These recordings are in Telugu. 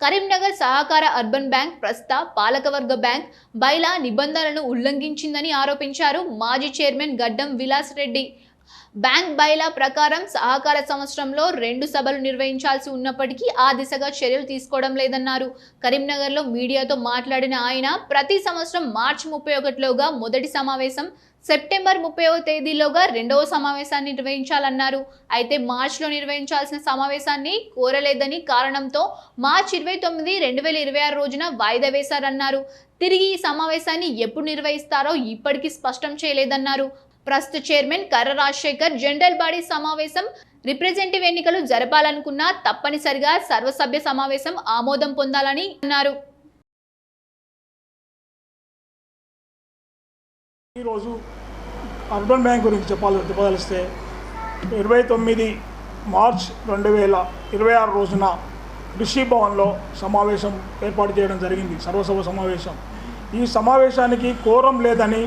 కరీంనగర్ సహకార అర్బన్ బ్యాంక్ ప్రస్తుత పాలకవర్గ బ్యాంక్ బైలా నిబంధనలను ఉల్లంఘించిందని ఆరోపించారు మాజీ చైర్మన్ గడ్డం విలాస్ రెడ్డి. బ్యాంక్ బైలా ప్రకారం సహకార సంవత్సరంలో 2 సభలు నిర్వహించాల్సి ఉన్నప్పటికీ ఆ దిశగా చర్యలు తీసుకోవడం లేదన్నారు. కరీంనగర్లో మీడియాతో మాట్లాడిన ఆయన ప్రతి సంవత్సరం మార్చి 31లోగా మొదటి సమావేశం, సెప్టెంబర్ 30వ తేదీలోగా రెండవ సమావేశాన్ని నిర్వహించాలన్నారు. అయితే మార్చిలో నిర్వహించాల్సిన సమావేశాన్ని కోరలేదని కారణంతో మార్చి 29, 2026 రోజున వాయిదా వేశారన్నారు. తిరిగి ఈ సమావేశాన్ని ఎప్పుడు నిర్వహిస్తారో ఇప్పటికీ స్పష్టం చేయలేదన్నారు. ప్రస్తుత చైర్మన్ కర్ర రాజశేఖర్ జనరల్ బాడీ సమావేశం, రిప్రజెంటేటివ్ ఎన్నికలు జరపాలనుకున్నా తప్పనిసరిగా సర్వసభ్య సమావేశం ఆమోదం పొందాలని అన్నారు. ఈరోజు అర్బన్ బ్యాంక్ గురించి చెప్పదలిస్తే 29 మార్చ్ 2026 రోజున రిషి భవన్లో సమావేశం ఏర్పాటు చేయడం జరిగింది, సర్వసభ సమావేశం. ఈ సమావేశానికి కోరం లేదని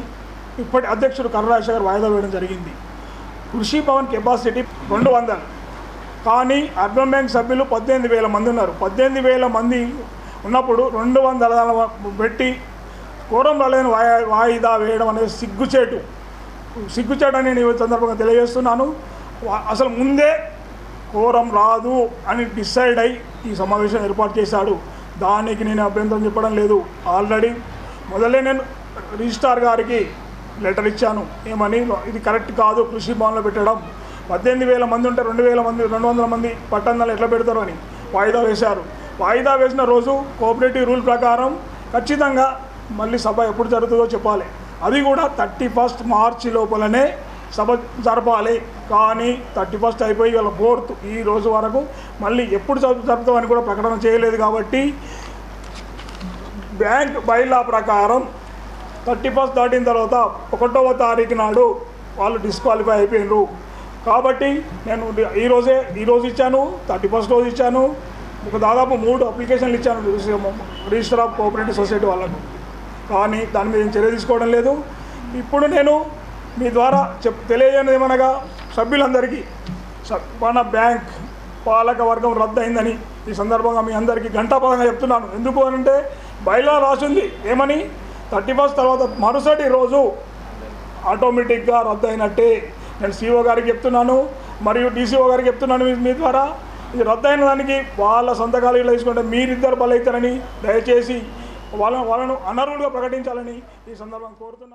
ఇప్పటి అధ్యక్షుడు కర్ర రాజశేఖర్ వాయిదా వేయడం జరిగింది. రిషి భవన్ కెపాసిటీ 200, కానీ అర్బన్ బ్యాంక్ సభ్యులు 18,000 మంది ఉన్నారు. 18,000 మంది ఉన్నప్పుడు 200 పెట్టి కోరం రాలేదని వాయిదా వేయడం అనేది సిగ్గుచేటు అని నేను ఈ సందర్భంగా తెలియజేస్తున్నాను. అసలు ముందే కోరం రాదు అని డిసైడ్ అయి ఈ సమావేశం ఏర్పాటు చేశాడు. దానికి నేను అభ్యంతరం చెప్పడం లేదు. ఆల్రెడీ మొదలే నేను రిజిస్ట్రార్ గారికి లెటర్ ఇచ్చాను. ఏమని, ఇది కరెక్ట్ కాదు కృషి భవన్లో పెట్టడం, 18,000 మంది ఉంటే 200 మంది పట్టణాలు ఎట్లా పెడతారు అని వాయిదా వేశారు. వాయిదా వేసిన రోజు కోఆపరేటివ్ రూల్ ప్రకారం ఖచ్చితంగా మళ్ళీ సభ ఎప్పుడు జరుగుతుందో చెప్పాలి. అది కూడా 31 మార్చి లోపలనే సభ జరపాలి. కానీ 31 అయిపోయి వాళ్ళ 4th ఈ రోజు వరకు మళ్ళీ ఎప్పుడు జరుపుతామని కూడా ప్రకటన చేయలేదు. కాబట్టి బ్యాంక్ బైలా ప్రకారం 31 దాటిన తర్వాత 1వ తారీఖు నాడు వాళ్ళు డిస్క్వాలిఫై అయిపోయినారు. కాబట్టి నేను ఈరోజు ఇచ్చాను, 31 రోజు ఇచ్చాను, దాదాపు 3 అప్లికేషన్లు ఇచ్చాను రిజిస్టర్ ఆఫ్ కోఆపరేటివ్ సొసైటీ వాళ్ళకు. కానీ దాని మీద చర్య తీసుకోవడం లేదు. ఇప్పుడు నేను మీ ద్వారా తెలియజేయడం ఏమనగా సభ్యులందరికీ మన బ్యాంక్ పాలక వర్గం రద్దయిందని ఈ సందర్భంగా మీ అందరికీ ఘంటాపదంగా చెప్తున్నాను. ఎందుకు అనంటే బైలా రాసింది ఏమని, 31 తర్వాత మరుసటి రోజు ఆటోమేటిక్గా రద్దయినట్టే. నేను సిఓ గారికి చెప్తున్నాను, మరియు డీసీఓ గారికి చెప్తున్నాను మీ ద్వారా. ఇది రద్దయిన దానికి వాళ్ళ సంతకాలు ఇలా తీసుకుంటే మీరిద్దరు బలవుతారని దయచేసి వాళ్ళను అనర్హులుగా ప్రకటించాలని ఈ సందర్భంగా కోరుతున్నాను.